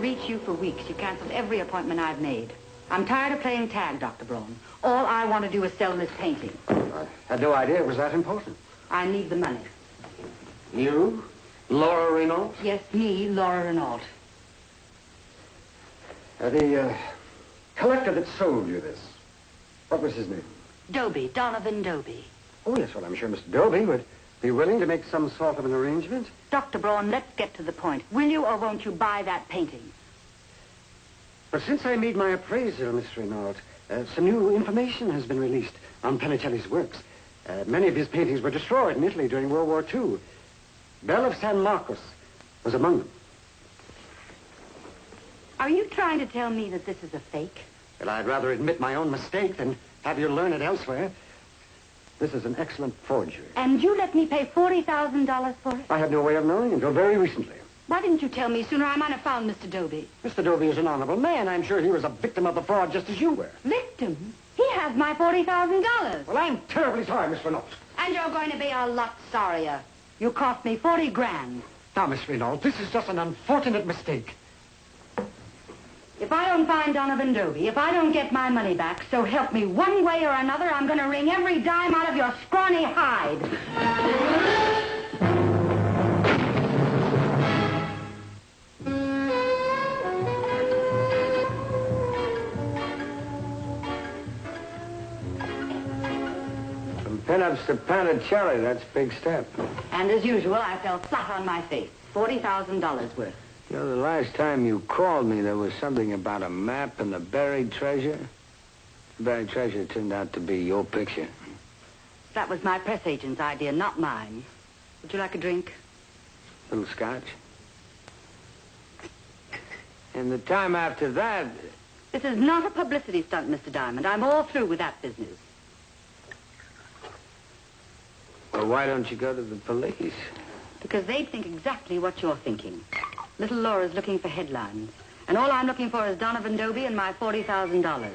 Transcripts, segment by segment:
reach you for weeks. You canceled every appointment I've made. I'm tired of playing tag, Dr. Braun. All I want to do is sell this painting. I had no idea it was that important. I need the money. You? Laura Renault? Yes, me, Laura Renault. The collector that sold you this, what was his name? Doby, Donovan Doby. Oh, yes, well, I'm sure Mr. Doby would be willing to make some sort of an arrangement. Dr. Braun, let's get to the point. Will you or won't you buy that painting? But since I made my appraisal, Miss Renault, some new information has been released on Panicelli's works. Many of his paintings were destroyed in Italy during World War II. Belle of San Marcos was among them. Are you trying to tell me that this is a fake? Well, I'd rather admit my own mistake than have you learn it elsewhere. This is an excellent forgery. And you let me pay $40,000 for it? I had no way of knowing until very recently. Why didn't you tell me sooner? I might have found Mr. Doby. Mr. Doby is an honorable man. I'm sure he was a victim of the fraud just as you were. Victim? He has my $40,000. Well, I'm terribly sorry, Miss Renault. And you're going to be a lot sorrier. You cost me 40 grand. Now, Miss Renault, this is just an unfortunate mistake. If I don't find Donovan Doby, if I don't get my money back, so help me one way or another, I'm going to wring every dime out of your scrawny hide. From pinups to Panicelli, that's a big step. And as usual, I fell flat on my face. $40,000 worth. You know, the last time you called me, there was something about a map and the buried treasure. The buried treasure turned out to be your picture. That was my press agent's idea, not mine. Would you like a drink? A little scotch. And the time after that... This is not a publicity stunt, Mr. Diamond. I'm all through with that business. Well, why don't you go to the police? Because they'd think exactly what you're thinking. Little Laura's looking for headlines. And all I'm looking for is Donovan Doby and my $40,000.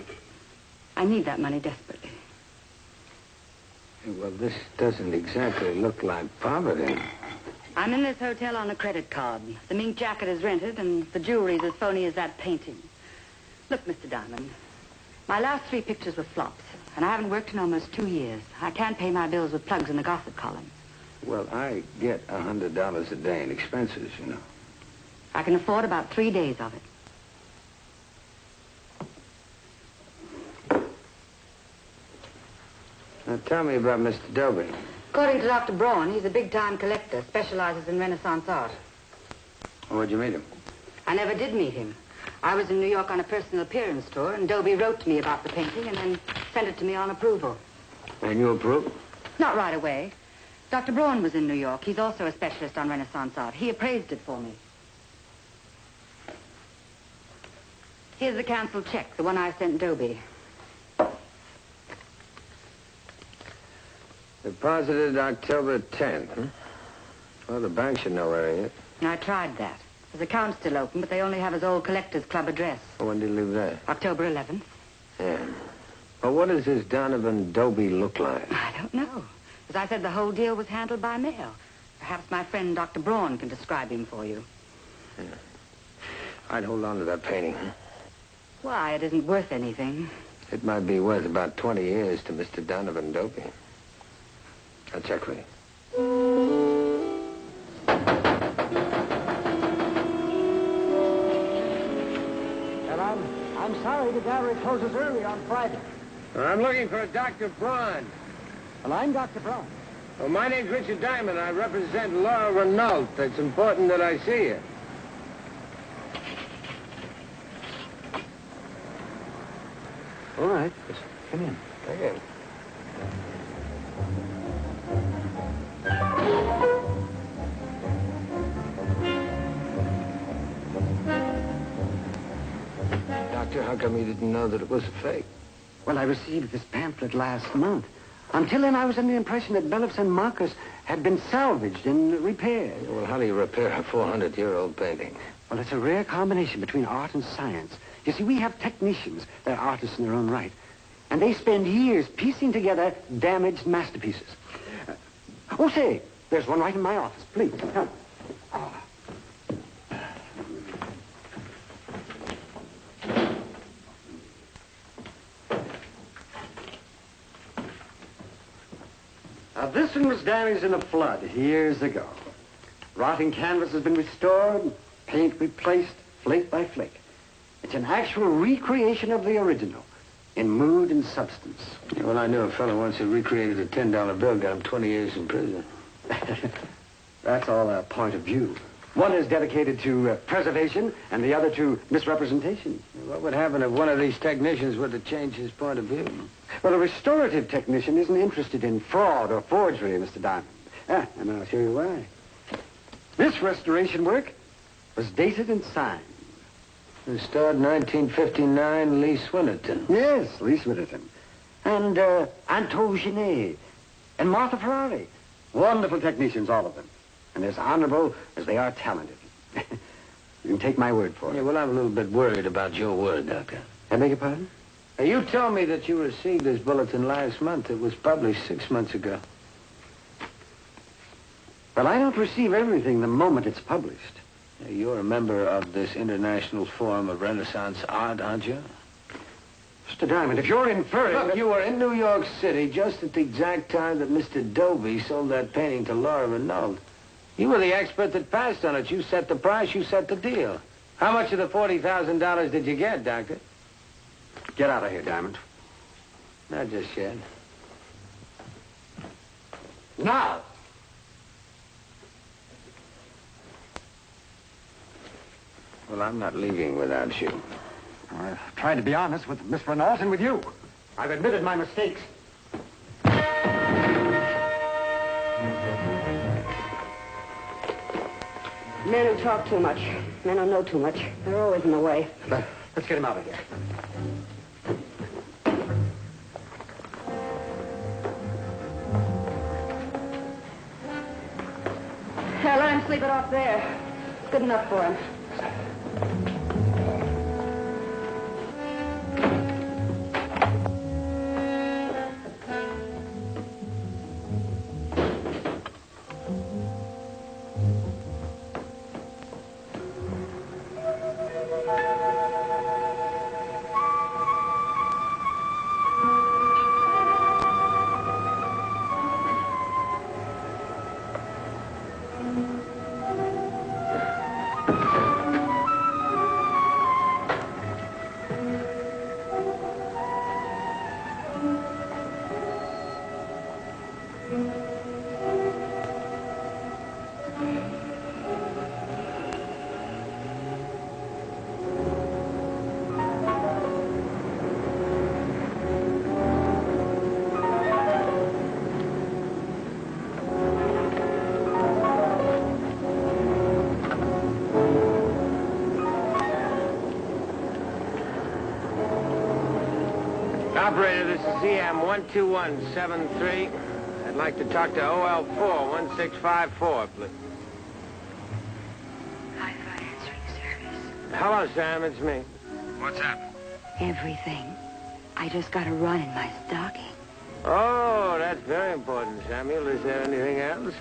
I need that money desperately. Well, this doesn't exactly look like poverty. I'm in this hotel on a credit card. The mink jacket is rented, and the jewelry's as phony as that painting. Look, Mr. Diamond, my last 3 pictures were flops, and I haven't worked in almost 2 years. I can't pay my bills with plugs in the gossip column. Well, I get $100 a day in expenses, you know. I can afford about 3 days of it. Now, tell me about Mr. Doby. According to Dr. Braun, he's a big-time collector, specializes in Renaissance art. Where'd you meet him? I never did meet him. I was in New York on a personal appearance tour, and Doby wrote to me about the painting and then sent it to me on approval. And you approved? Not right away. Dr. Braun was in New York. He's also a specialist on Renaissance art. He appraised it for me. Here's the canceled check, the one I sent Doby. Deposited October 10th, huh? Well, the bank should know where he is. I tried that. His account's still open, but they only have his old Collectors Club address. Well, when did he leave there? October 11th. Yeah. Well, what does this Donovan Doby look like? I don't know. As I said, the whole deal was handled by mail. Perhaps my friend Dr. Braun can describe him for you. Yeah. I'd hold on to that painting. Why? It isn't worth anything. It might be worth about 20 years to Mr. Donovan Doby. I'll check for you. Well, I'm sorry the gallery closes early on Friday. I'm looking for a Dr. Braun. Well, I'm Dr. Braun. Well, my name's Richard Diamond. I represent Laura Renault. It's important that I see you. All right. Come in. Thank you. Doctor, how come you didn't know that it was a fake? Well, I received this pamphlet last month. Until then, I was under the impression that Belle of San Marcos had been salvaged and repaired. Well, how do you repair a 400-year-old painting? Well, it's a rare combination between art and science. You see, we have technicians. They're artists in their own right. And they spend years piecing together damaged masterpieces. Oh, say, there's one right in my office. Please, come. cistern was damaged in a flood years ago. Rotting canvas has been restored, paint replaced, flake by flake. It's an actual recreation of the original, in mood and substance. Yeah, well, I knew a fellow once who recreated a $10 bill, got him 20 years in prison. That's all a point of view. One is dedicated to preservation, and the other to misrepresentation. What would happen if one of these technicians were to change his point of view? Well, a restorative technician isn't interested in fraud or forgery, Mr. Diamond. And I'll show you why. This restoration work was dated and signed. Restored 1959, Lee Swinnerton. Yes, Lee Swinnerton. And Anto Genet. And Martha Ferrari. Wonderful technicians, all of them. And as honorable as they are talented. You can take my word for it. Yeah, well, I'm a little bit worried about your word, Doctor. I beg your pardon? Now, you told me that you received this bulletin last month. It was published 6 months ago. Well, I don't receive everything the moment it's published. You're a member of this International Forum of Renaissance Art, aren't you? Mr. Diamond, if you're inferring... Look, you were in New York City just at the exact time that Mr. Dovey sold that painting to Laura Renault. You were the expert that passed on it. You set the price, you set the deal. How much of the $40,000 did you get, Doctor? Get out of here, Diamond. Not just yet. Now! Well, I'm not leaving without you. I've tried to be honest with Miss Renault and with you. I've admitted my mistakes. Men who talk too much, men who know too much, they're always in the way. Let's get him out of here. Hell, let him sleep it off there. It's good enough for him. Operator, this is EM 12173. I'd like to talk to OL 41654, please. Hi, phone answering service. Hello, Sam. It's me. What's up? Everything. I just got a run in my stocking. Oh, that's very important, Samuel. Is there anything else?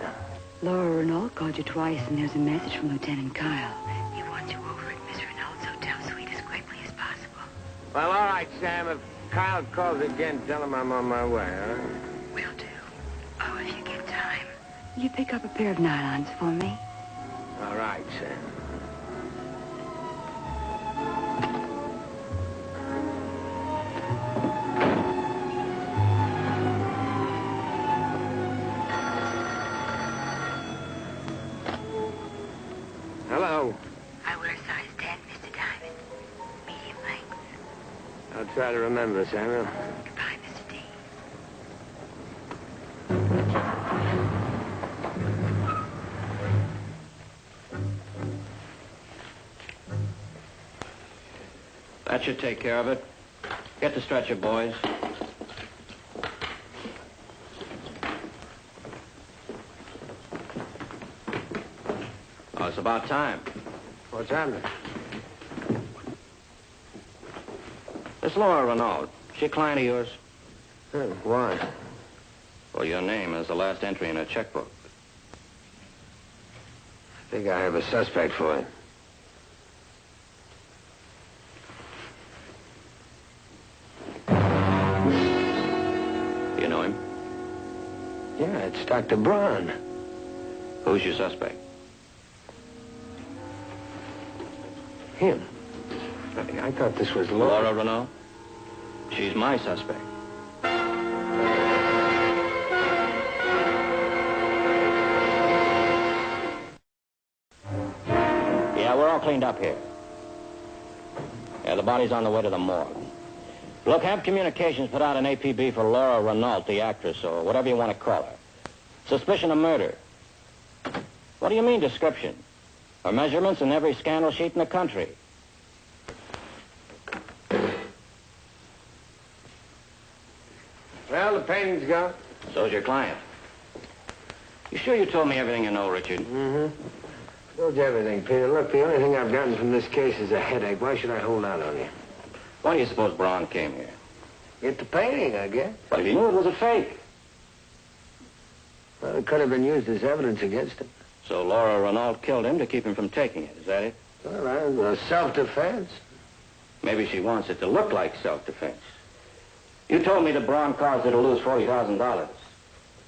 Laura Renault called you twice, and there's a message from Lieutenant Kyle. He wants you over at Miss Renault's hotel suite as quickly as possible. Well, all right, Sam. If Kyle calls again, tell him I'm on my way, all right? Will do. Oh, if you get time, will you pick up a pair of nylons for me? All right, Sam. Hello. I wear size 10, Mr. Diamond. Medium length. I'll try to remember, Samuel. Goodbye, Mr. D. That should take care of it. Get the stretcher, boys. Oh, it's about time. What's happening? Miss Laura Renault. She a client of yours? Why? Well, your name is the last entry in her checkbook. I think I have a suspect for you. You know him? Yeah, it's It's Dr. Braun. Who's your suspect? Him. I thought this was Laura Renault? She's my suspect. Yeah, we're all cleaned up here. Yeah, the body's on the way to the morgue. Look, have communications put out an APB for Laura Renault, the actress, or whatever you want to call her. Suspicion of murder. What do you mean, description? Her measurements in every scandal sheet in the country. Well, the painting's gone. So's your client. You sure you told me everything you know, Richard? Mm-hmm. Told you everything, Peter. Look, the only thing I've gotten from this case is a headache. Why should I hold out on you? Why do you suppose Braun came here? Get the painting, I guess. But if he knew it was a fake. Well, it could have been used as evidence against him. So Laura Renault killed him to keep him from taking it, is that it? Well, self-defense. Maybe she wants it to look like self-defense. You told me that Braun caused her to lose $40,000.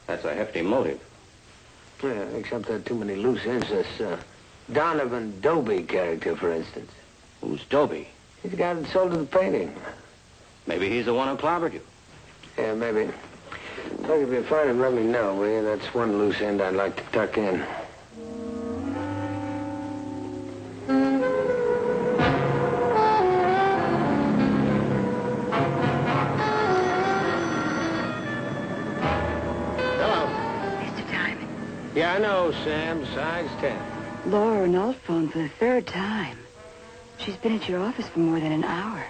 That's a hefty motive. Yeah, except there are too many loose ends. This Donovan Dobie character, for instance. Who's Dobie? He's the guy that sold her the painting. Maybe he's the one who clobbered you. Yeah, maybe. Look, if you find him, let me know, will you? That's one loose end I'd like to tuck in. Yeah, I know, Sam. Size 10. Laura Renault phoned for the third time. She's been at your office for more than an hour.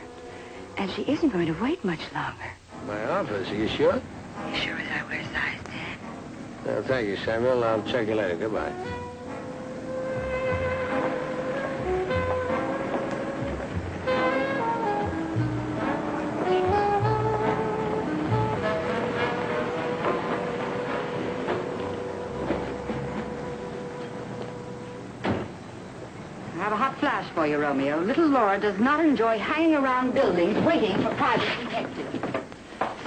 And she isn't going to wait much longer. My office, are you sure? You sure as I wear size 10? Well, thank you, Samuel. I'll check you later. Goodbye. I have a hot flash for you, Romeo. Little Laura does not enjoy hanging around buildings waiting for private detectives.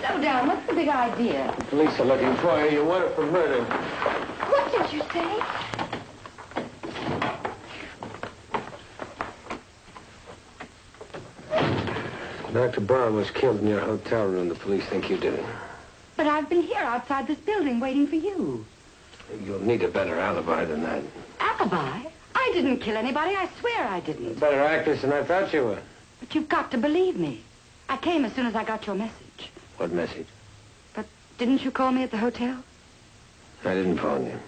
Slow down. What's the big idea? The police are looking for you. You're wanted for murder. What did you say? Dr. Braun was killed in your hotel room. The police think you did it. But I've been here outside this building waiting for you. You'll need a better alibi than that. Alibi? I didn't kill anybody. I swear I You're a didn't. better actress than I thought you were. But you've got to believe me. I came as soon as I got your message. What message? But didn't you call me at the hotel? I didn't phone you.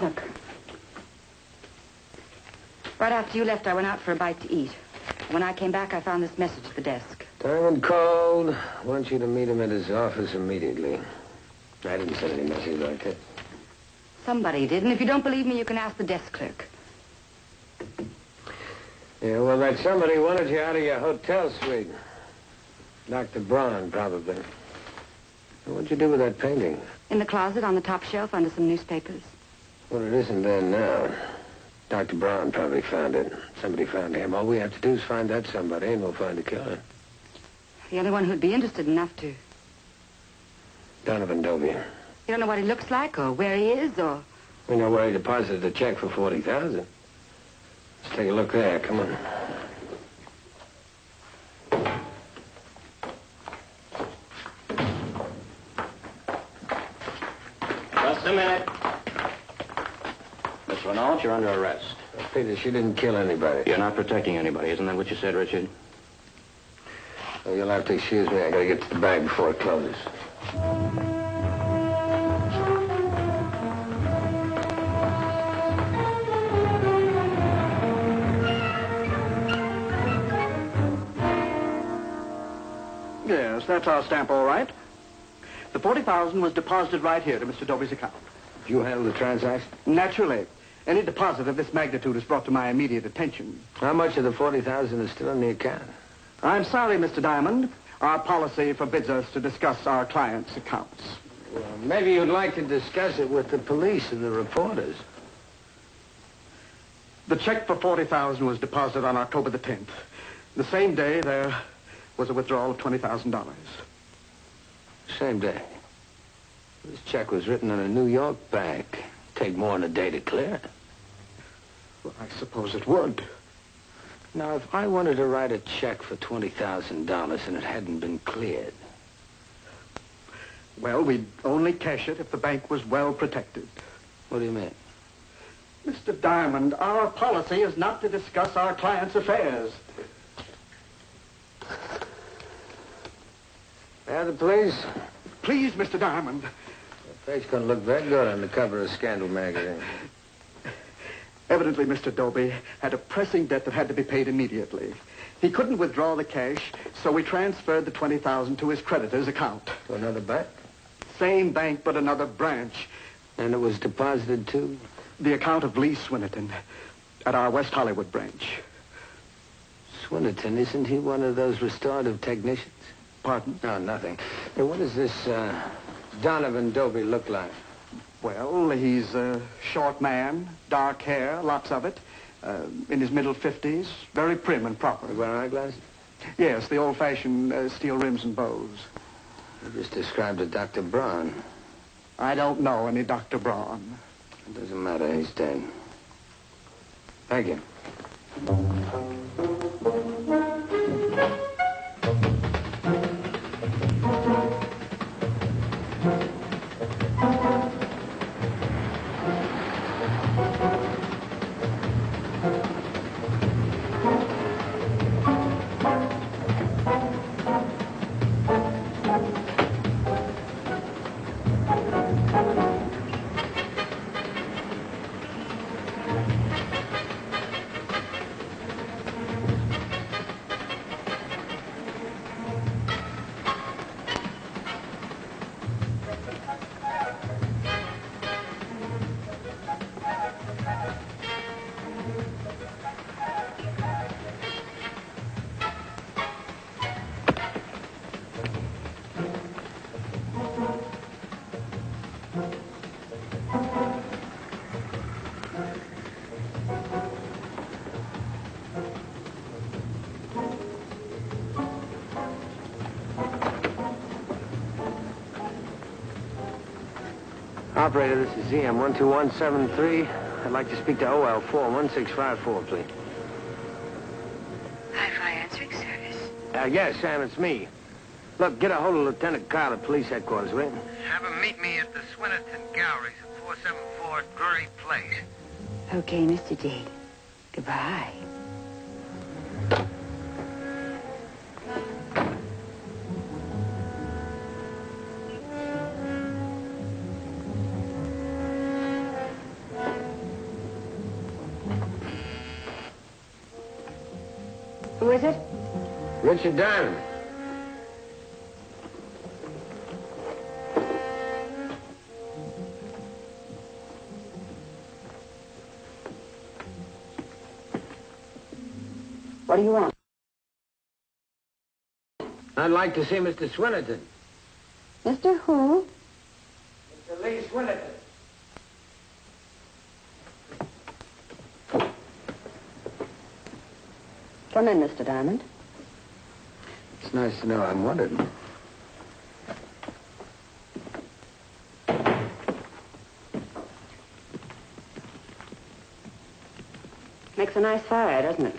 Look. Right after you left, I went out for a bite to eat. When I came back, I found this message at the desk. Diamond called. Wants you to meet him at his office immediately. I didn't send any message like that. Somebody did, and if you don't believe me, you can ask the desk clerk. Yeah, well, that somebody wanted you out of your hotel suite. Dr. Braun, probably. What'd you do with that painting? In the closet on the top shelf under some newspapers. Well, it isn't there now. Dr. Braun probably found it. Somebody found him. All we have to do is find that somebody, and we'll find the killer. The only one who'd be interested enough to. Donovan Dobie. You don't know what he looks like, or where he is, or... We know where he deposited the check for $40,000. Let's take a look there. Come on. Just a minute. Miss Renault, you're under arrest. Peter, she didn't kill anybody. You're not protecting anybody. Isn't that what you said, Richard? Well, you'll have to excuse me. I gotta get to the bag before it closes. Yes, that's our stamp, all right. The $40,000 was deposited right here to Mr. Dobie's account. You handle the transaction? Naturally. Any deposit of this magnitude is brought to my immediate attention. How much of the $40,000 is still in the account? I'm sorry, Mr. Diamond. Our policy forbids us to discuss our clients' accounts. Well, maybe you'd like to discuss it with the police and the reporters. The check for $40,000 was deposited on October the 10th. The same day, there was a withdrawal of $20,000. Same day. This check was written on a New York bank. Take more than a day to clear. Well, I suppose it would. Now, if I wanted to write a check for $20,000 and it hadn't been cleared... Well, we'd only cash it if the bank was well protected. What do you mean? Mr. Diamond, our policy is not to discuss our clients' affairs. Yeah, the police? Please, Mr. Diamond. Your face couldn't look very good on the cover of Scandal magazine. Evidently, Mr. Dobie had a pressing debt that had to be paid immediately. He couldn't withdraw the cash, so we transferred the $20,000 to his creditor's account. To another bank? Same bank, but another branch. And it was deposited to? The account of Lee Swinnerton at our West Hollywood branch. Swinnerton, isn't he one of those restorative technicians? Pardon? No, nothing. Hey, what does this Donovan Dobie look like? Well, he's a short man, dark hair, lots of it, in his middle 50s, very prim and proper. You wear eyeglasses? Yes, the old-fashioned steel rims and bows. You just described a Dr. Braun. I don't know any Dr. Braun. It doesn't matter, he's dead. Thank you. Operator, this is ZM 12173. I'd like to speak to OL4 1654, please. Hi-Fi answering service. Yes, Sam, it's me. Look, get a hold of Lieutenant Kyle at police headquarters, will you? Have him meet me at the Swinnerton Galleries at 474 Drury Place. Okay, Mr. D. Goodbye. Who is it? Richard Diamond. What do you want? I'd like to see Mr. Swinnerton. Mr. Who? Mr. Lee Swinnerton. Come in, Mr. Diamond. It's nice to know I'm wanted. Makes a nice fire, doesn't it?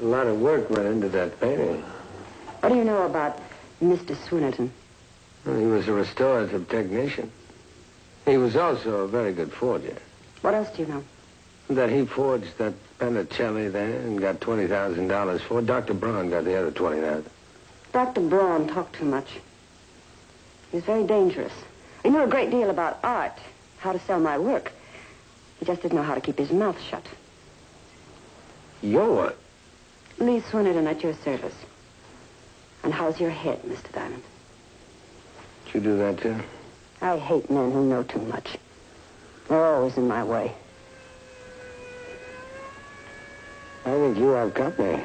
A lot of work went into that painting. What do you know about Mr. Swinnerton? Well, he was a restorative technician. He was also a very good forger. What else do you know? That he forged that Pennicelli there and got $20,000 for. Dr. Braun got the other $20,000. Dr. Braun talked too much. He was very dangerous. He knew a great deal about art, how to sell my work. He just didn't know how to keep his mouth shut. You're what? Lee Swinnerton at your service. And how's your head, Mr. Diamond? Did you do that, too? I hate men who know too much. They're always in my way. I think you have company.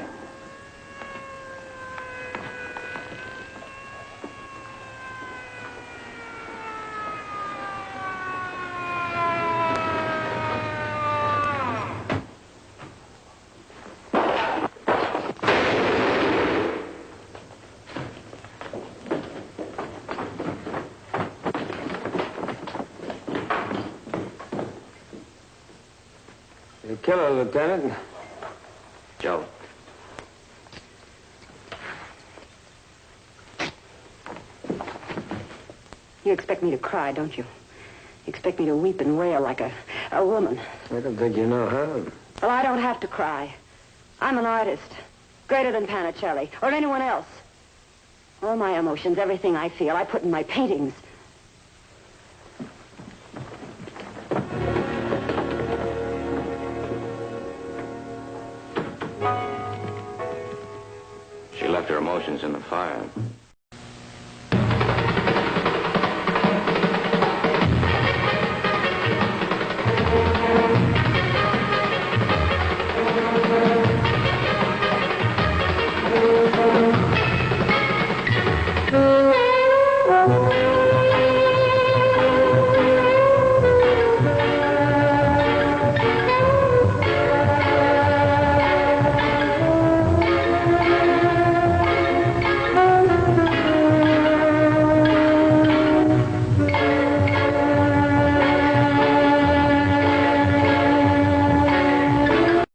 You kill her, Lieutenant. Joe. You expect me to cry, don't you? You expect me to weep and wail like a woman. I don't think you know how. Well, I don't have to cry. I'm an artist, greater than Panichelli or anyone else. All my emotions, everything I feel, I put in my paintings. She left her emotions in the fire.